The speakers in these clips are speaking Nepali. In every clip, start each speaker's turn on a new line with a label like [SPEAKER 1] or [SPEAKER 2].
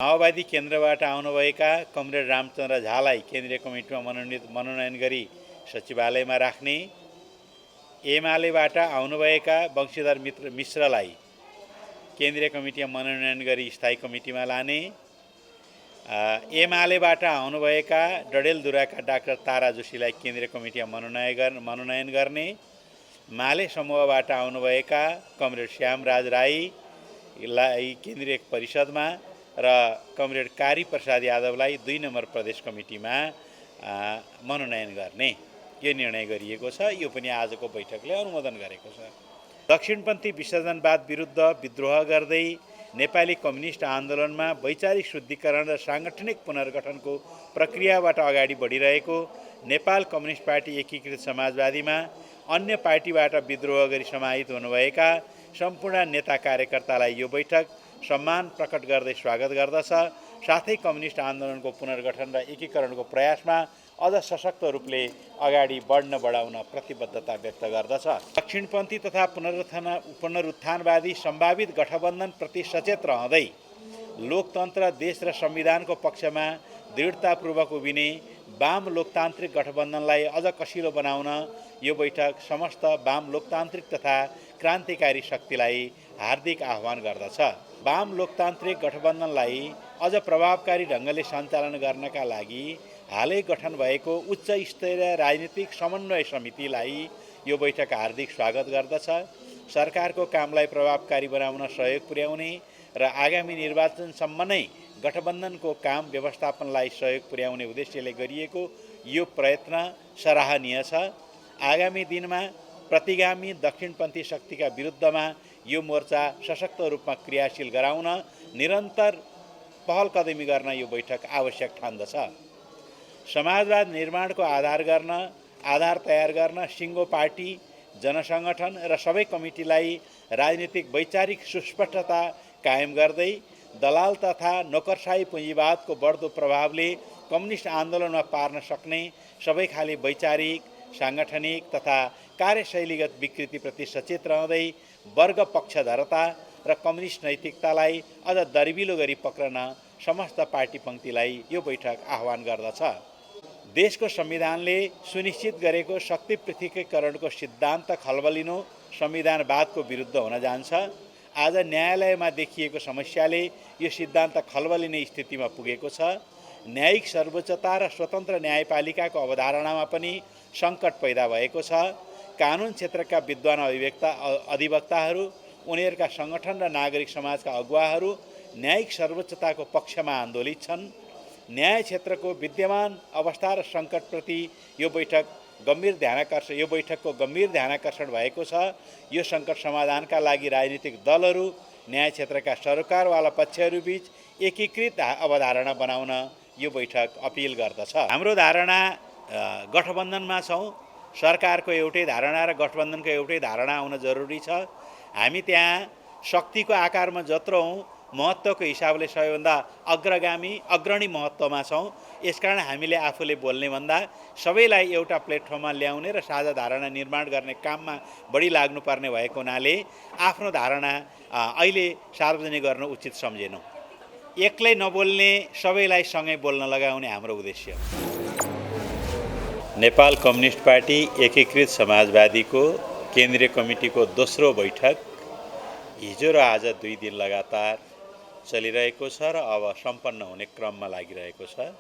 [SPEAKER 1] माओवादी केन्द्रबाट आउनुभएका कमरेड रामचन्द्र झालाई केन्द्रीय कमिटीमा मनोनयन गरी सचिवालयमा राख्ने, एमालेबाट आउनुभएका वंशीधर मिश्रलाई केन्द्रीय कमिटीमा मनोनयन गरी स्थायी कमिटीमा लाने, एमालेबाट आउनुभएका डडेलधुराका डाक्टर तारा जोशीलाई केन्द्रीय कमिटीमा मनोनयन गर्ने, माले समूहबाट आउनुभएका कमरेड श्यामराज राईलाई केन्द्रीय परिषदमा र कमरेड कारी प्रसाद यादवलाई 2 नम्बर प्रदेश कमिटीमा मनोनयन गर्ने यो निर्णय गरिएको छ। यो पनि आजको बैठकले अनुमोदन गरेको छ। दक्षिणपन्थी विसर्जनवाद विरुद्ध विद्रोह गर्दै नेपाली कम्युनिस्ट आन्दोलनमा वैचारिक शुद्धिकरण र साङ्गठनिक पुनर्गठनको प्रक्रियाबाट अगाडि बढिरहेको नेपाल कम्युनिस्ट पार्टी एकीकृत समाजवादीमा अन्य पार्टीबाट विद्रोह गरी समाहित हुनुभएका सम्पूर्ण नेता कार्यकर्तालाई यो बैठक सम्मान प्रकट गर्दै स्वागत गर्दछ। साथै कम्युनिस्ट आन्दोलनको पुनर्गठन र एकीकरणको प्रयासमा अझ सशक्त रूपले अगाडि बढाउन प्रतिबद्धता व्यक्त गर्दछ। दक्षिणपन्थी तथा पुनरुत्थानवादी सम्भावित गठबन्धनप्रति सचेत रहँदै लोकतन्त्र, देश र संविधानको पक्षमा दृढतापूर्वक उभिने वाम लोकतान्त्रिक गठबन्धनलाई अझ कसिलो बनाउन यो बैठक समस्त वाम लोकतान्त्रिक तथा क्रान्तिकारी शक्तिलाई हार्दिक आह्वान गर्दछ। वाम लोकतान्त्रिक गठबन्धनलाई अझ प्रभावकारी ढङ्गले सञ्चालन गर्नका लागि हालै गठन भएको उच्च स्तरीय राजनीतिक समन्वय समितिलाई यो बैठक हार्दिक स्वागत गर्दछ। सरकारको कामलाई प्रभावकारी बनाउन सहयोग पुर्याउने र आगामी निर्वाचनसम्म नै गठबन्धनको काम व्यवस्थापनलाई सहयोग पुर्याउने उद्देश्यले गरिएको यो प्रयत्न सराहनीय छ। आगामी दिनमा प्रतिगामी दक्षिणपन्थी शक्तिका विरुद्धमा यो मोर्चा सशक्त रूपमा क्रियाशील गराउन निरन्तर पहल कदमी गर्न यो बैठक आवश्यक ठान्दछ। समाजवाद निर्माणको आधार तयार गर्न सिङ्गो पार्टी, जनसङ्गठन र सबै कमिटीलाई राजनीतिक वैचारिक सुस्पष्टता कायम गर्दै दलाल तथा नोकरशाही पुँजीवादको बढ्दो प्रभावले कम्युनिस्ट आन्दोलनमा पार्न सक्ने सबै खाले वैचारिक, साङ्गठनिक तथा कार्यशैलीगत विकृतिप्रति सचेत रहँदै वर्ग पक्षधरता र कम्युनिस्ट नैतिकतालाई अझ दर्बिलो गरी पक्रन समस्त पार्टी पङ्क्तिलाई यो बैठक आह्वान गर्दछ। देशको संविधानले सुनिश्चित गरेको शक्ति पृथकीकरणको सिद्धान्त खलबलिनु संविधानवादको विरुद्ध हुन जान्छ। आज न्यायालयमा देखिएको समस्याले यो सिद्धान्त खलबलिने स्थितिमा पुगेको छ। न्यायिक सर्वोच्चता र स्वतन्त्र न्यायपालिकाको अवधारणामा पनि सङ्कट पैदा भएको छ। कानुन क्षेत्रका विद्वान अधिवक्ताहरू, उनीहरूका सङ्गठन र नागरिक समाजका अगुवाहरू न्यायिक सर्वोच्चताको पक्षमा आन्दोलित छन्। न्याय क्षेत्रको विद्यमान अवस्था र सङ्कटप्रति यो बैठकको गम्भीर ध्यानाकर्षण भएको छ। यो सङ्कट समाधानका लागि राजनीतिक दलहरू न्याय क्षेत्रका सरकारवाला पक्षहरूबीच एकीकृत अवधारणा बनाउन यो बैठक अपिल गर्दछ। हाम्रो धारणा गठबन्धनमा छौँ। सरकारको एउटै धारणा र गठबन्धनको एउटै धारणा आउन जरुरी छ। हामी त्यहाँ शक्तिको आकारमा जत्रो हौँ, महत्त्वको हिसाबले सबैभन्दा अग्रणी महत्त्वमा छौँ। यसकारण हामीले आफूले बोल्ने भन्दा सबैलाई एउटा प्लेटफर्ममा ल्याउने र साझा धारणा निर्माण गर्ने काममा बढी लाग्नुपर्ने भएको हुनाले आफ्नो धारणा अहिले सार्वजनिक गर्न उचित सम्झेनौँ। एक्लै नबोल्ने, सबैलाई सँगै बोल्न लगाउने हाम्रो उद्देश्य। नेपाल कम्युनिस्ट पार्टी एकीकृत समाजवादीको केन्द्रीय कमिटीको दोस्रो बैठक हिजो र आज 2 दिन लगातार चलिरहेको छ र अब सम्पन्न हुने क्रममा लागिरहेको छ।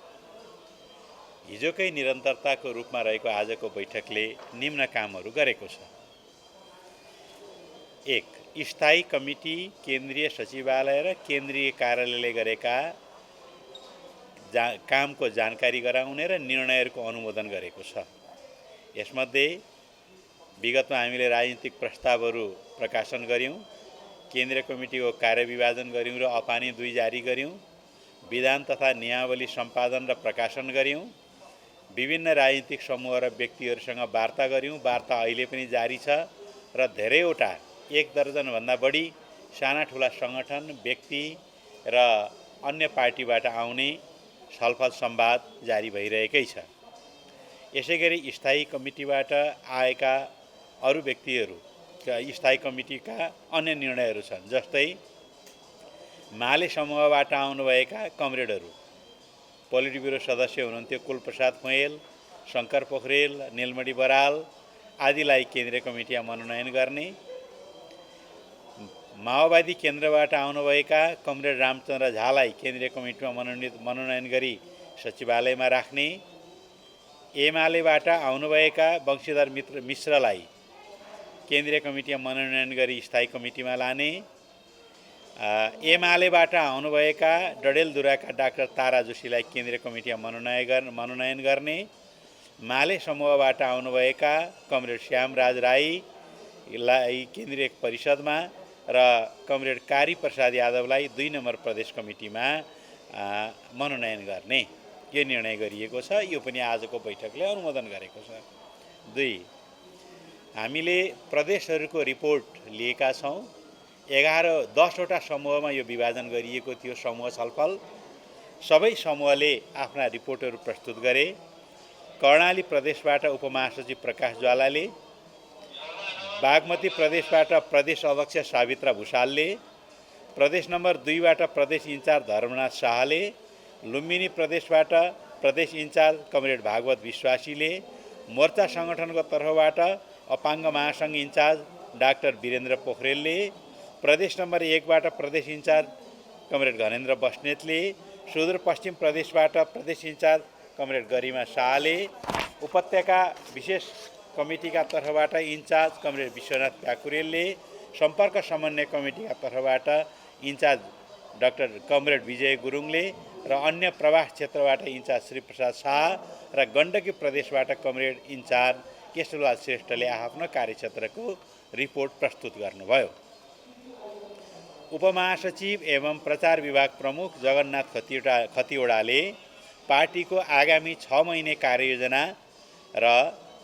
[SPEAKER 1] हिजोकै निरन्तरताको रूपमा रहेको आजको बैठकले निम्न कामहरू गरेको छ। 1. स्थायी कमिटी, केन्द्रीय सचिवालय र केन्द्रीय कार्यालयले गरेका कामको जानकारी गराउने र निर्णयहरूको अनुमोदन गरेको छ। यसमध्ये विगतमा हामीले राजनीतिक प्रस्तावहरू प्रकाशन गर्यौं, केन्द्रीय कमिटीको कार्यविभाजन गर्यौं र अपानी 2 जारी गर्यौं, विधान तथा नियमावली सम्पादन र प्रकाशन गर्यौं, विभिन्न राजनीतिक समूह र व्यक्तिहरूसँग वार्ता गर्यौं। वार्ता अहिले पनि जारी छ र धेरैवटा 1 दर्जनभन्दा बढी साना ठुला सङ्गठन, व्यक्ति र अन्य पार्टीबाट आउने छलफल संवाद जारी भइरहेकै छ। यसैगरी स्थायी कमिटीबाट आएका अरू व्यक्तिहरू स्थायी कमिटीका अन्य निर्णयहरू छन्। जस्तै माले समूहबाट आउनुभएका कमरेडहरू पोलिट ब्युरो सदस्य हुनुहुन्थ्यो कुलप्रसाद फुँयल, शङ्कर पोखरेल, नीलमणि बराल आदिलाई केन्द्रीय कमिटीमा मनोनयन गर्ने, माओवादी केन्द्रबाट आउनुभएका कमरेड रामचन्द्र झालाई केन्द्रीय कमिटीमा मनोनयन गरी सचिवालयमा राख्ने, एमालेबाट आउनुभएका वंशीधर मिश्रलाई केन्द्रीय कमिटीमा मनोनयन गरी स्थायी कमिटीमा लाने, एमालेबाट आउनुभएका डडेलधुराका डाक्टर तारा जोशीलाई केन्द्रीय कमिटीमा मनोनयन गर्ने, माले समूहबाट आउनुभएका कमरेड श्यामराज राईलाई केन्द्रीय परिषदमा र कमरेड कारी प्रसाद यादवलाई 2 नम्बर प्रदेश कमिटीमा मनोनयन गर्ने यो निर्णय गरिएको छ। यो पनि आजको बैठकले अनुमोदन गरेको छ। 2 हामीले प्रदेशहरूको रिपोर्ट लिएका छौँ। 10वटा समूहमा यो विभाजन गरिएको थियो समूह छलफल। सबै समूहले आफ्ना रिपोर्टहरू प्रस्तुत गरे। कर्णाली प्रदेशबाट उपमहासचिव प्रकाश ज्वालाले, बागमती प्रदेशबाट प्रदेश अध्यक्ष सावित्रा भुषालले, प्रदेश नम्बर 2बाट प्रदेश इन्चार्ज धर्मनाथ शाहले, लुम्बिनी प्रदेशबाट प्रदेश इन्चार्ज कमरेड भागवत विश्वासीले, मोर्चा सङ्गठनको तर्फबाट अपाङ्ग महासङ्घ इन्चार्ज डाक्टर वीरेन्द्र पोखरेलले, प्रदेश नम्बर 1बाट प्रदेश इन्चार्ज कमरेड घनेन्द्र बस्नेतले, सुदूरपश्चिम प्रदेशबाट प्रदेश इन्चार्ज कमरेड गरिमा शाहले, उपत्यका विशेष कमिटीका तर्फबाट इन्चार्ज कमरेड विश्वनाथ प्याकुरेलले, सम्पर्क समन्वय कमिटीका तर्फबाट इन्चार्ज डाक्टर कमरेड विजय गुरुङले र अन्य प्रवास क्षेत्रबाट इन्चार्ज श्री प्रसाद शाह र गण्डकी प्रदेशबाट कमरेड इन्चार्ज केशवलाल श्रेष्ठले आफ्नो कार्यक्षेत्रको रिपोर्ट प्रस्तुत गर्नुभयो। उपमहासचिव एवं प्रचार विभाग प्रमुख जगन्नाथ खतिवडाले पार्टीको आगामी 6 महिने कार्ययोजना र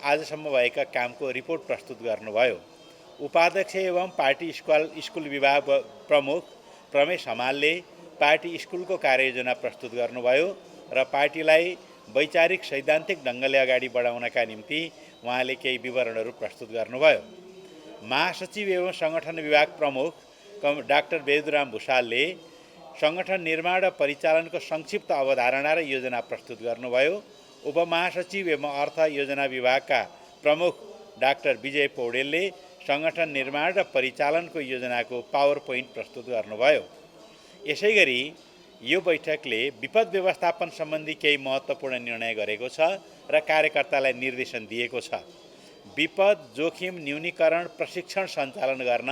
[SPEAKER 1] आजसम्म भएका कामको रिपोर्ट प्रस्तुत गर्नुभयो। उपाध्यक्ष एवं पार्टी स्कुल विभाग प्रमुख प्रमेश हमालले पार्टी स्कुलको कार्ययोजना प्रस्तुत गर्नुभयो र पार्टीलाई वैचारिक सैद्धान्तिक ढङ्गले अगाडि बढाउनका निम्ति उहाँले केही विवरणहरू प्रस्तुत गर्नुभयो। महासचिव एवं सङ्गठन विभाग प्रमुख डाक्टर वेदुराम भुषालले सङ्गठन निर्माण र परिचालनको संक्षिप्त अवधारणा र योजना प्रस्तुत गर्नुभयो। उपमहासचिव एवं अर्थ योजना विभागका प्रमुख डाक्टर विजय पौडेलले सङ्गठन निर्माण र परिचालनको योजनाको पावर पोइन्ट प्रस्तुत गर्नुभयो। यसैगरी यो बैठकले विपद व्यवस्थापन सम्बन्धी केही महत्त्वपूर्ण निर्णय गरेको छ र कार्यकर्तालाई निर्देशन दिएको छ। विपद जोखिम न्यूनीकरण प्रशिक्षण सञ्चालन गर्न,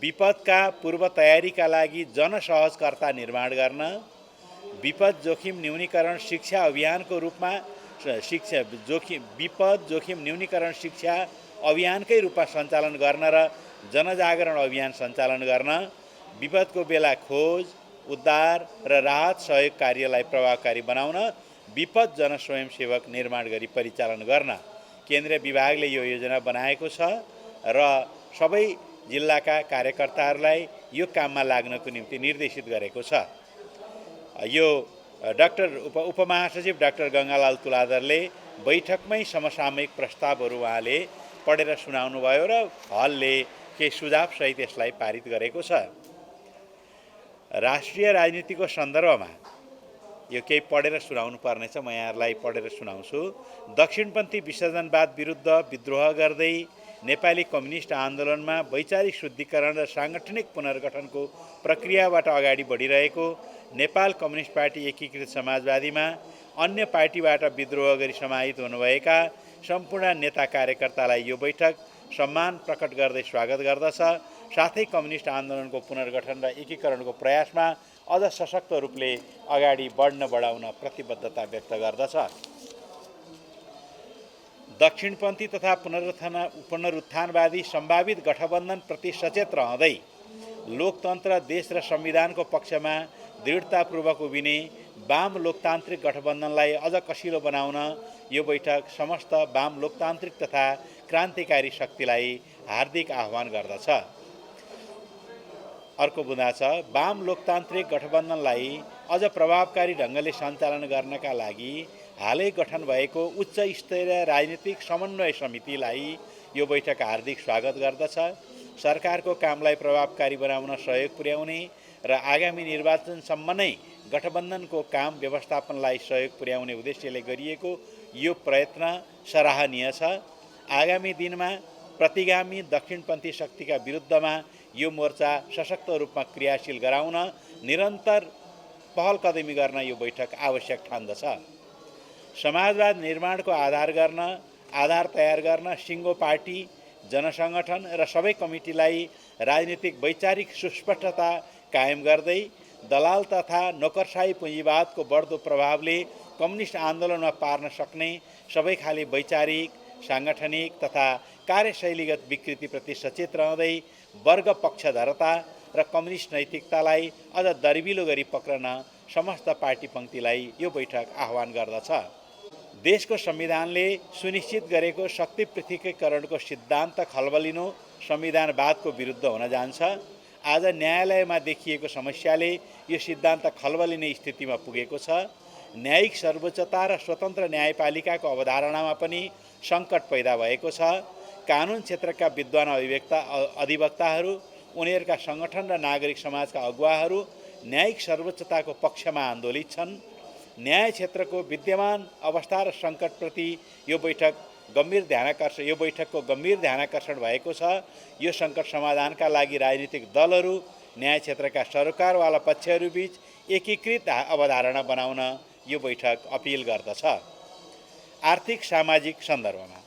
[SPEAKER 1] विपदका पूर्व तयारीका लागि जनसहजकर्ता निर्माण गर्न, विपद जोखिम न्यूनीकरण शिक्षा अभियानको रूपमा विपद जोखिम न्यूनीकरण शिक्षा अभियानकै रूपमा सञ्चालन गर्न र जनजागरण अभियान सञ्चालन गर्न, विपदको बेला खोज उद्धार र राहत सहयोग कार्यलाई प्रभावकारी बनाउन विपद जनस्वयंसेवक निर्माण गरी परिचालन गर्न केन्द्रीय विभागले यो योजना बनाएको छ र सबै जिल्लाका कार्यकर्ताहरूलाई यो काममा लाग्नको निम्ति निर्देशित गरेको छ। यो उपमहासचिव डाक्टर गङ्गालाल तुलाधरले बैठकमै समसामयिक प्रस्तावहरू उहाँले पढेर सुनाउनुभयो र हलले केही सुझावसहित यसलाई पारित गरेको छ। राष्ट्रिय राजनीतिको सन्दर्भमा यो केही पढेर सुनाउनु पर्नेछ, म यहाँहरूलाई पढेर सुनाउँछु। दक्षिणपन्थी विसर्जनवाद विरुद्ध विद्रोह गर्दै नेपाली कम्युनिस्ट आन्दोलनमा वैचारिक शुद्धिकरण र साङ्गठनिक पुनर्गठनको प्रक्रियाबाट अगाडि बढिरहेको नेपाल कम्युनिस्ट पार्टी एकीकृत समाजवादीमा अन्य पार्टीबाट विद्रोह गरी समाहित हुनुभएका सम्पूर्ण नेता कार्यकर्तालाई यो बैठक सम्मान प्रकट गर्दै स्वागत गर्दछ। साथै कम्युनिस्ट आन्दोलनको पुनर्गठन र एकीकरणको प्रयासमा अझ सशक्त रूपले अगाडि बढाउन प्रतिबद्धता व्यक्त गर्दछ। दक्षिणपन्थी तथा पुनरुत्थानवादी सम्भावित गठबन्धनप्रति सचेत रहँदै लोकतन्त्र, देश र संविधानको पक्षमा दृढतापूर्वक उभिने वाम लोकतान्त्रिक गठबन्धनलाई अझ कसिलो बनाउन यो बैठक समस्त वाम लोकतान्त्रिक तथा क्रान्तिकारी शक्तिलाई हार्दिक आह्वान गर्दछ। अर्को बुँदा छ, वाम लोकतान्त्रिक गठबन्धनलाई अझ प्रभावकारी ढङ्गले सञ्चालन गर्नका लागि हालै गठन भएको उच्च स्तरीय राजनीतिक समन्वय समितिलाई यो बैठक हार्दिक स्वागत गर्दछ। सरकारको कामलाई प्रभावकारी बनाउन सहयोग पुर्याउने र आगामी निर्वाचनसम्म नै गठबन्धनको काम व्यवस्थापनलाई सहयोग पुर्याउने उद्देश्यले गरिएको यो प्रयत्न सराहनीय छ। आगामी दिनमा प्रतिगामी दक्षिणपन्थी शक्तिका विरुद्धमा यो मोर्चा सशक्त रूपमा क्रियाशील गराउन निरन्तर पहल कदमी गर्न यो बैठक आवश्यक ठान्दछ। समाजवाद निर्माणको आधार तयार गर्न सिङ्गो पार्टी, जनसङ्गठन र सबै कमिटीलाई राजनीतिक वैचारिक सुस्पष्टता कायम गर्दै दलाल तथा नोकरशाही पुँजीवादको बढ्दो प्रभावले कम्युनिस्ट आन्दोलनमा पार्न सक्ने सबै खाले वैचारिक, साङ्गठनिक तथा कार्यशैलीगत विकृतिप्रति सचेत रहँदै वर्ग पक्षधरता र कम्युनिस्ट नैतिकतालाई अझ दर्बिलो गरी पक्रन समस्त पार्टी पङ्क्तिलाई यो बैठक आह्वान गर्दछ। देशको संविधानले सुनिश्चित गरेको शक्ति पृथकीकरणको सिद्धान्त खलबलिनु संविधानवादको विरुद्ध हुन जान्छ। आज न्यायालयमा देखिएको समस्याले यो सिद्धान्त खलबलिने स्थितिमा पुगेको छ। न्यायिक सर्वोच्चता र स्वतन्त्र न्यायपालिकाको अवधारणामा पनि सङ्कट पैदा भएको छ। कानुन क्षेत्रका विद्वान अधिवक्ताहरू, उनीहरूका सङ्गठन र नागरिक समाजका अगुवाहरू न्यायिक सर्वोच्चताको पक्षमा आन्दोलित छन्। न्याय क्षेत्रको विद्यमान अवस्था र सङ्कटप्रति यो बैठकको गम्भीर ध्यानाकर्षण भएको छ। यो सङ्कट समाधानका लागि राजनीतिक दलहरू न्याय क्षेत्रका सरोकारवाला पक्षहरूबीच एकीकृत अवधारणा बनाउन यो बैठक अपिल गर्दछ। आर्थिक सामाजिक सन्दर्भमा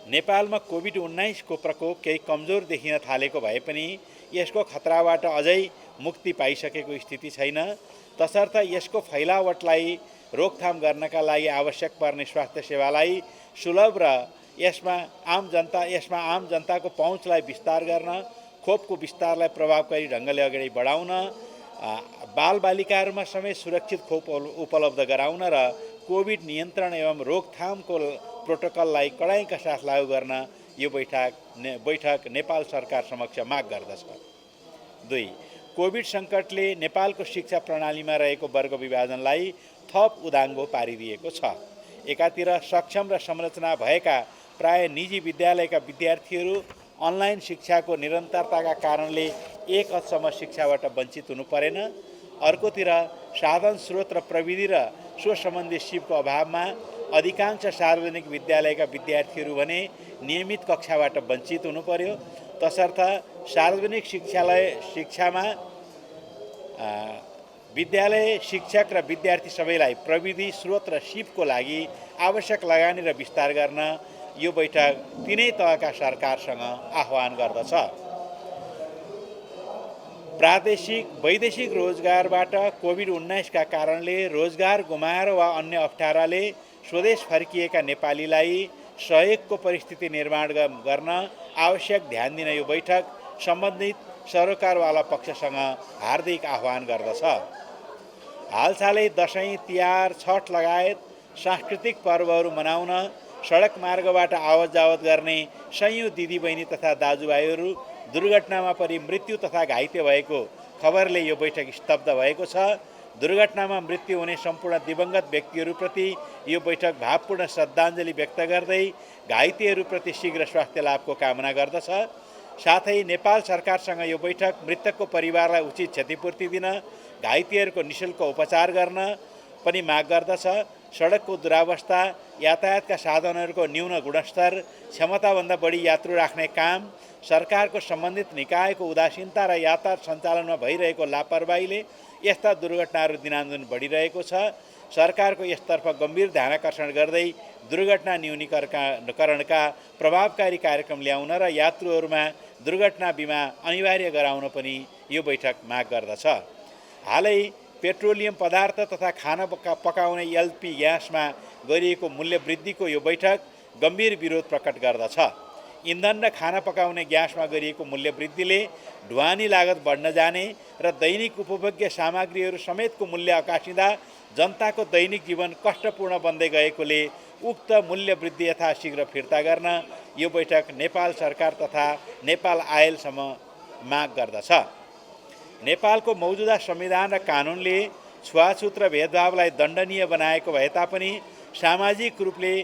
[SPEAKER 1] नेपालमा कोभिड-19 को प्रकोप केही कमजोर देखिन थालेको भए पनि यसको खतराबाट अझै मुक्ति पाइसकेको स्थिति छैन। तसर्थ यसको फैलावटलाई रोकथाम गर्नका लागि आवश्यक पर्ने स्वास्थ्य सेवालाई सुलभ र यसमा आम जनताको पहुँचलाई विस्तार गर्न, खोपको विस्तारलाई प्रभावकारी ढङ्गले अगाडि बढाउन, बालबालिकाहरूमा समेत सुरक्षित खोप उपलब्ध गराउन र कोभिड नियन्त्रण एवं रोकथामको प्रोटोकललाई कडाइका साथ लागू गर्न यो बैठक नेपाल सरकार समक्ष माग गर्दछ। 2. कोभिड सङ्कटले नेपालको शिक्षा प्रणालीमा रहेको वर्ग विभाजनलाई थप उदाङ्गो पारिदिएको छ। एकातिर सक्षम र संरचना भएका प्राय निजी विद्यालयका विद्यार्थीहरू अनलाइन शिक्षाको निरन्तरताका कारणले एक हदसम्म शिक्षाबाट वञ्चित हुनु परेन। अर्कोतिर साधन स्रोत र प्रविधि र सो सम्बन्धी सिपको अभावमा अधिकांश सार्वजनिक विद्यालयका विद्यार्थीहरू भने नियमित कक्षाबाट वञ्चित हुनु पर्यो। तसर्थ सार्वजनिक शिक्षामा विद्यालय शिक्षक र विद्यार्थी सबैलाई प्रविधि स्रोत र सिपको लागि आवश्यक लगानी र विस्तार गर्न यो बैठक तीनै तहका सरकारसँग आह्वान गर्दछ। प्रादेशिक वैदेशिक रोजगारबाट कोभिड-19 का कारणले रोजगार गुमाएर वा अन्य अप्ठ्याराले स्वदेश फर्किएका नेपालीलाई सहयोगको परिस्थिति निर्माण गर्न आवश्यक ध्यान दिन यो बैठक सम्बन्धित सरोकारवाला पक्षसँग हार्दिक आह्वान गर्दछ। हालसालै दशैं, तिहार, छठ लगायत सांस्कृतिक पर्वहरू मनाउन सडक मार्गबाट आवत जावत गर्ने सयौं दिदीबहिनी तथा दाजुभाइहरू दुर्घटनामा परि मृत्यु तथा घाइते भएको खबरले यो बैठक स्तब्ध भएको छ। दुर्घटनामा मृत्यु हुने सम्पूर्ण दिवंगत व्यक्तिहरूप्रति यो बैठक भावपूर्ण श्रद्धाञ्जली व्यक्त गर्दै घाइतेहरूप्रति शीघ्र स्वास्थ्य लाभको कामना गर्दछ। साथै नेपाल सरकारसँग यो बैठक मृतकको परिवारलाई उचित क्षतिपूर्ति दिन, घाइतेहरूको निःशुल्क उपचार गर्न पनि माग गर्दछ। सडकको दुरावस्था, यातायातका साधनहरूको न्यून गुणस्तर, क्षमताभन्दा बढी यात्रु राख्ने काम, सरकारको सम्बन्धित निकायको उदासीनता र यातायात सञ्चालनमा भइरहेको लापरवाहीले यस्ता दुर्घटनाहरू दिनानुदिन बढिरहेको छ। सरकारको यसतर्फ गम्भीर ध्यानाकर्षण गर्दै दुर्घटना न्यूनीकरणका प्रभावकारी कार्यक्रम ल्याउन र यात्रुहरूमा दुर्घटना बिमा अनिवार्य गराउन पनि यो बैठक माग गर्दछ। हालै पेट्रोलियम पदार्थ तथा खाना पकाउने एलपी ग्यासमा गरिएको मूल्य वृद्धिको यो बैठक गम्भीर विरोध प्रकट गर्दछ। इन्धन र खाना पकाउने ग्यासमा गरिएको मूल्य वृद्धिले ढुवानी लागत बढ्न जाने र दैनिक उपभोग्य सामग्रीहरू समेतको मूल्य आकाशिँदा जनताको दैनिक जीवन कष्टपूर्ण बन्दै गएकोले उक्त मूल्य वृद्धि यथाशीघ्र फिर्ता गर्न यो बैठक नेपाल सरकार तथा नेपाल आयलसम्म माग गर्दछ। नेपालको मौजुदा संविधान र कानुनले छुवाछुत र भेदभावलाई दण्डनीय बनाएको भए तापनि सामाजिक रूपले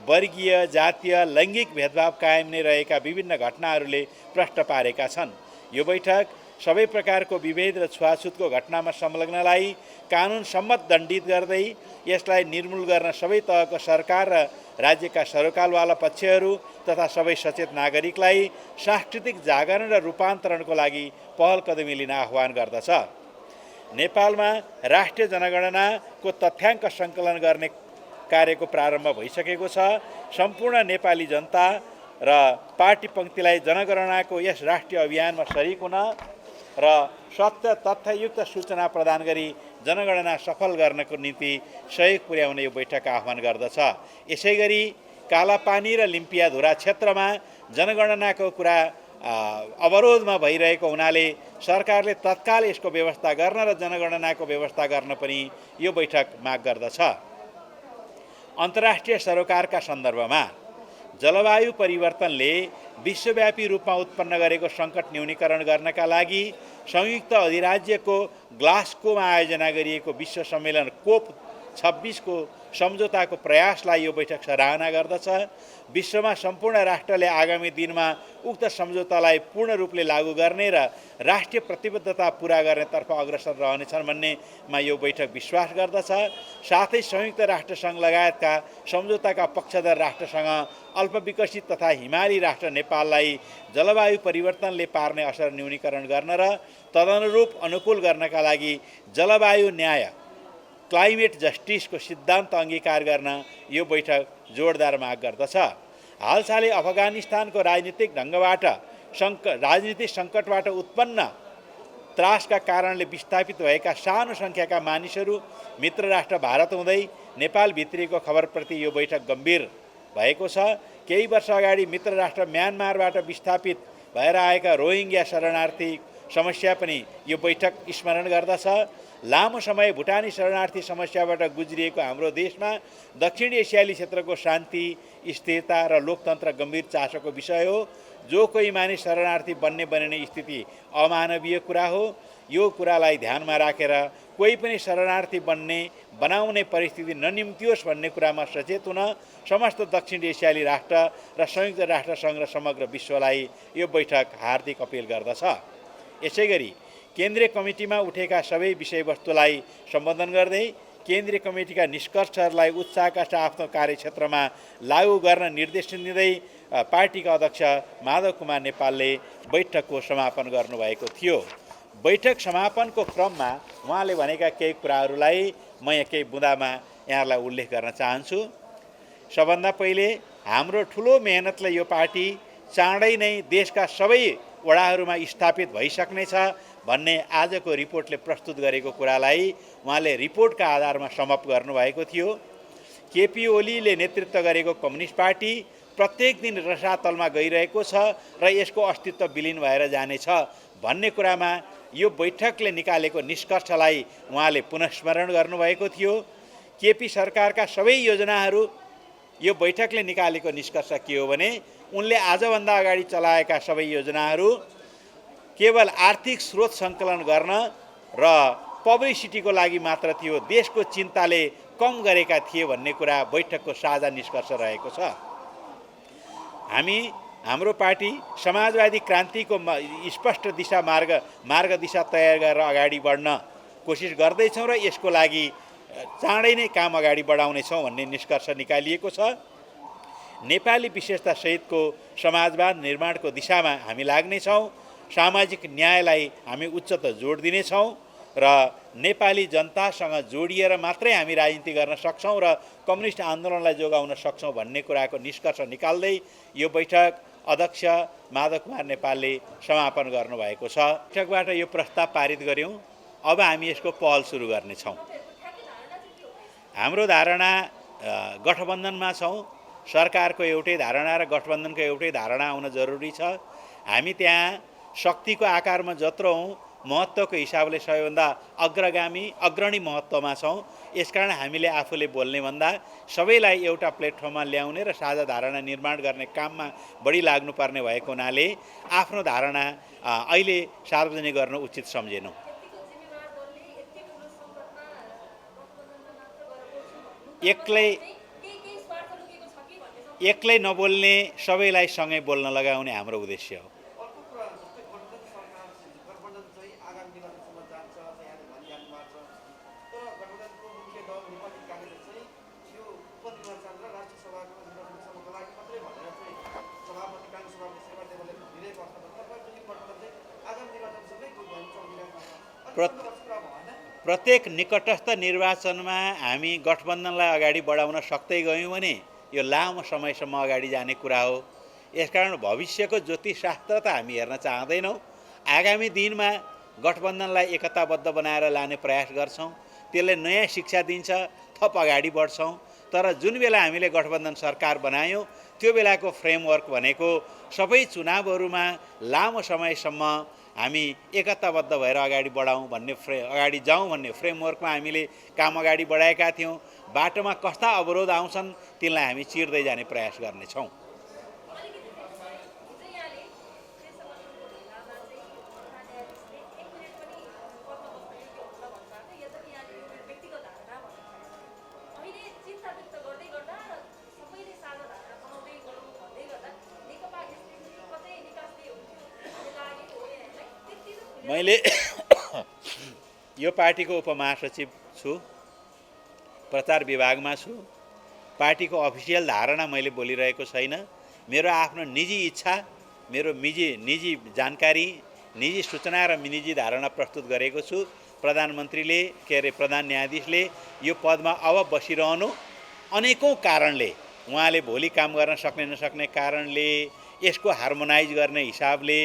[SPEAKER 1] वर्गीय, जातीय, लैङ्गिक भेदभाव कायम नै रहेका विभिन्न घटनाहरूले प्रष्ट पारेका छन्। यो बैठक सबै प्रकारको विभेद र छुवाछुतको घटनामा संलग्नलाई कानुन सम्मत दण्डित गर्दै यसलाई निर्मूल गर्न सबै तहको सरकार र राज्यका सरोकारवाला पक्षहरू तथा सबै सचेत नागरिकलाई सांस्कृतिक जागरण र रूपान्तरणको लागि पहल कदमी लिन आह्वान गर्दछ। नेपालमा राष्ट्रिय जनगणनाको तथ्याङ्क सङ्कलन गर्ने कार्यको प्रारम्भ भइसकेको छ। सम्पूर्ण नेपाली जनता र पार्टी पङ्क्तिलाई जनगणनाको यस राष्ट्रिय अभियानमा सरिक हुन र सत्य तथ्ययुक्त सूचना प्रदान गरी जनगणना सफल गर्नको निम्ति सहयोग पुर्याउन यो बैठक आह्वान गर्दछ। यसैगरी कालापानी र लिम्पियाधुरा क्षेत्रमा जनगणनाको कुरा अवरोधमा भइरहेको हुनाले सरकारले तत्काल यसको व्यवस्था गर्न र जनगणनाको व्यवस्था गर्न पनि यो बैठक माग गर्दछ। अन्तर्राष्ट्रिय सरोकारका सन्दर्भमा जलवायु परिवर्तनले विश्वव्यापी रूपमा उत्पन्न गरेको सङ्कट न्यूनीकरण गर्नका लागि संयुक्त अधिराज्यको ग्लास्गोमा आयोजना गरिएको विश्व सम्मेलन कोप 26 को सम्झौताको प्रयासलाई यो बैठक सराहना गर्दछ। विश्वमा सम्पूर्ण राष्ट्रले आगामी दिनमा उक्त सम्झौतालाई पूर्ण रूपले लागू गर्ने र राष्ट्रिय प्रतिबद्धता पूरा गर्नेतर्फ अग्रसर रहनेछन् भन्नेमा यो बैठक विश्वास गर्दछ। साथै संयुक्त राष्ट्रसङ्घ लगायतका सम्झौताका पक्षधर राष्ट्रसँग अल्पविकसित तथा हिमाली राष्ट्र नेपाललाई जलवायु परिवर्तनले पार्ने असर न्यूनीकरण गर्न र तदनुरूप अनुकूल गर्नका लागि जलवायु न्याय क्लाइमेट जस्टिसको सिद्धान्त अङ्गीकार गर्न यो बैठक जोडदार माग गर्दछ। हालसालै अफगानिस्तानको राजनीतिक सङ्कटबाट उत्पन्न त्रासका कारणले विस्थापित भएका सानो सङ्ख्याका मानिसहरू मित्र राष्ट्र भारत हुँदै नेपाल भित्रिएको खबरप्रति यो बैठक गम्भीर भएको छ। केही वर्ष अगाडि मित्र राष्ट्र म्यानमारबाट विस्थापित भएर आएका रोहिङ्ग्या शरणार्थी समस्या पनि यो बैठक स्मरण गर्दछ। लामो समय भुटानी शरणार्थी समस्याबाट गुज्रिएको हाम्रो देशमा दक्षिण एसियाली क्षेत्रको शान्ति, स्थिरता र लोकतन्त्र गम्भीर चासोको विषय हो। जो कोही मानिस शरणार्थी बनिने स्थिति अमानवीय कुरा हो। यो कुरालाई ध्यानमा राखेर कोही पनि शरणार्थी बनाउने परिस्थिति ननिम्तियोस् भन्ने कुरामा सचेत हुन समस्त दक्षिण एसियाली राष्ट्र र संयुक्त राष्ट्रसङ्घ र समग्र विश्वलाई यो बैठक हार्दिक अपिल गर्दछ। यसैगरी केन्द्रीय कमिटीमा उठेका सबै विषयवस्तुलाई सम्बोधन गर्दै केन्द्रीय कमिटीका निष्कर्षहरूलाई उत्साहका साथ आफ्नो कार्यक्षेत्रमा लागू गर्न निर्देशन दिँदै पार्टीका अध्यक्ष माधव कुमार नेपालले बैठकको समापन गर्नुभएको थियो। बैठक समापनको क्रममा उहाँले भनेका केही कुराहरूलाई म केही बुँदामा यहाँलाई उल्लेख गर्न चाहन्छु। सबभन्दा पहिले हाम्रो ठुलो मेहनतले यो पार्टी चाँडै नै देशका सबै वडाहरूमा स्थापित भइसक्नेछ भन्ने आजको रिपोर्टले प्रस्तुत गरेको कुरालाई उहाँले रिपोर्टका आधारमा समाप्त गर्नुभएको थियो। केपी ओलीले नेतृत्व गरेको कम्युनिस्ट पार्टी प्रत्येक दिन रसातलमा गइरहेको छ र यसको अस्तित्व विलीन भएर जानेछ भन्ने कुरामा यो बैठकले निकालेको निष्कर्षलाई उहाँले पुनस्मरण गर्नुभएको थियो। केपी सरकारका सबै योजनाहरू यो बैठकले निकालेको निष्कर्ष के हो भने उनले आजभन्दा अगाडि चलाएका सबै योजनाहरू केवल आर्थिक स्रोत सङ्कलन गर्न र पब्लिसिटीको लागि मात्र थियो, देशको चिन्ताले कम गरेका थिए भन्ने कुरा बैठकको साझा निष्कर्ष रहेको छ। हाम्रो पार्टी समाजवादी क्रान्तिको स्पष्ट मार्ग दिशा तयार गरेर अगाडि बढ्न कोसिस गर्दैछौँ र यसको लागि चाँडै नै काम अगाडि बढाउनेछौँ भन्ने निष्कर्ष निकालिएको छ। नेपाली विशेषता सहितको समाजवाद निर्माणको दिशामा हामी लाग्नेछौँ। सामाजिक न्यायलाई हामी उच्चतम जोड दिनेछौँ र नेपाली जनतासँग जोडिएर मात्रै हामी राजनीति गर्न सक्छौँ र कम्युनिस्ट आन्दोलनलाई जोगाउन सक्छौँ भन्ने कुराको निष्कर्ष निकाल्दै यो बैठक अध्यक्ष माधव कुमार नेपालले समापन गर्नुभएको छ। बैठकबाट यो प्रस्ताव पारित गऱ्यौँ। अब हामी यसको पहल सुरु गर्नेछौँ। हाम्रो धारणा गठबन्धनमा छौँ। सरकारको एउटै धारणा र गठबन्धनको एउटै धारणा आउन जरुरी छ। हामी त्यहाँ शक्तिको आकारमा जत्रो हौँ, महत्त्वको हिसाबले सबैभन्दा अग्रणी महत्त्वमा छौँ। यसकारण हामीले आफूले बोल्ने भन्दा सबैलाई एउटा प्लेटफर्ममा ल्याउने र साझा धारणा निर्माण गर्ने काममा बढी लाग्नुपर्ने भएको हुनाले आफ्नो धारणा अहिले सार्वजनिक गर्न उचित सम्झेनौँ। एक्लै नबोल्ने, सबैलाई सँगै बोल्न लगाउने हाम्रो उद्देश्य हो। प्रत्येक निकटस्थ निर्वाचनमा हामी गठबन्धनलाई अगाडि बढाउन सक्दै गयौँ भने यो लामो समयसम्म अगाडि जाने कुरा हो। यसकारण भविष्यको ज्योतिषशास्त्र त हामी हेर्न चाहँदैनौँ। आगामी दिनमा गठबन्धनलाई एकताबद्ध बनाएर लाने प्रयास गर्छौँ। त्यसले नयाँ शिक्षा दिन्छ, थप अगाडि बढ्छौँ। तर जुन बेला हामीले गठबन्धन सरकार बनायौँ त्यो बेलाको फ्रेमवर्क भनेको सबै चुनावहरूमा लामो समयसम्म हामी एकताबद्ध भएर अगाडि बढाउँ भन्ने अगाडि जाउँ भन्ने फ्रेमवर्कमा हामीले काम अगाडि बढाएका थियौँ। बाटोमा कस्ता अवरोध आउँछन् तिनलाई हामी चिर्दै जाने प्रयास गर्नेछौँ। मैले यो पार्टीको उपमहासचिव छु, प्रचार विभागमा छु। पार्टीको अफिसियल धारणा मैले बोलिरहेको छैन। मेरो आफ्नो निजी इच्छा, मेरो निजी जानकारी, निजी सूचना र निजी धारणा प्रस्तुत गरेको छु। प्रधानमन्त्रीले प्रधान न्यायाधीशले यो पदमा अब बसिरहनु अनेकौं कारणले, उहाँले भोलि काम गर्न सक्ने नसक्ने कारणले, यसको हार्मोनाइज गर्ने हिसाबले,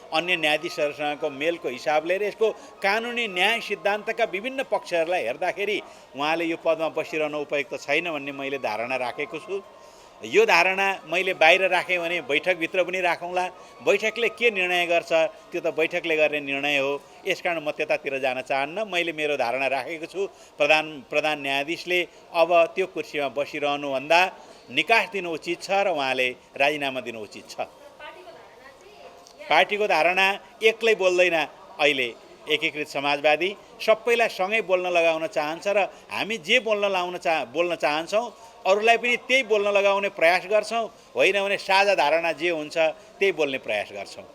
[SPEAKER 1] अन्य न्यायाधीशहरूसँगको मेलको हिसाबले र यसको कानुनी न्याय सिद्धान्तका विभिन्न पक्षहरूलाई हेर्दाखेरि उहाँले यो पदमा बसिरहनु उपयुक्त छैन भन्ने मैले धारणा राखेको छु। यो धारणा मैले बाहिर राखेँ भने बैठकभित्र पनि राखौँला। बैठकले के निर्णय गर्छ त्यो त बैठकले गर्ने निर्णय हो। यसकारण म त्यतातिर जान चाहन्न। मैले मेरो धारणा राखेको छु। प्रधान न्यायाधीशले अब त्यो कुर्सीमा बसिरहनुभन्दा निकास दिनु उचित छ र उहाँले राजीनामा दिनु उचित छ। पार्टीको धारणा एक्लै बोल्दैन। अहिले एकीकृत समाजवादी सबैलाई सँगै बोल्न लगाउन चाहन्छ र हामी जे बोल्न चाहन्छौँ अरूलाई पनि त्यही बोल्न लगाउने प्रयास गर्छौँ। होइन भने साझा धारणा जे हुन्छ त्यही बोल्ने प्रयास गर्छौँ।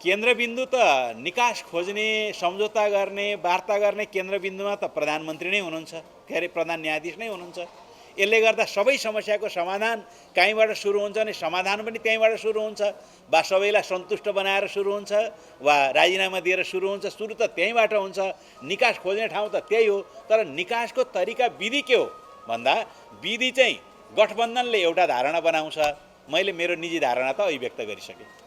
[SPEAKER 1] केन्द्रबिन्दु त निकास खोज्ने, सम्झौता गर्ने, वार्ता गर्ने केन्द्रबिन्दुमा त प्रधानमन्त्री नै हुनुहुन्छ, प्रधान न्यायाधीश नै हुनुहुन्छ। यसले गर्दा सबै समस्याको समाधान कहीँबाट सुरु हुन्छ भने समाधान पनि त्यहीँबाट सुरु हुन्छ। वा सबैलाई सन्तुष्ट बनाएर सुरु हुन्छ वा राजीनामा दिएर सुरु हुन्छ। सुरु त त्यहीँबाट हुन्छ। निकास खोज्ने ठाउँ त त्यही हो। तर निकासको तरिका विधि के हो भन्दा विधि चाहिँ गठबन्धनले एउटा धारणा बनाउँछ। मैले मेरो निजी धारणा त अभिव्यक्त गरिसकेँ।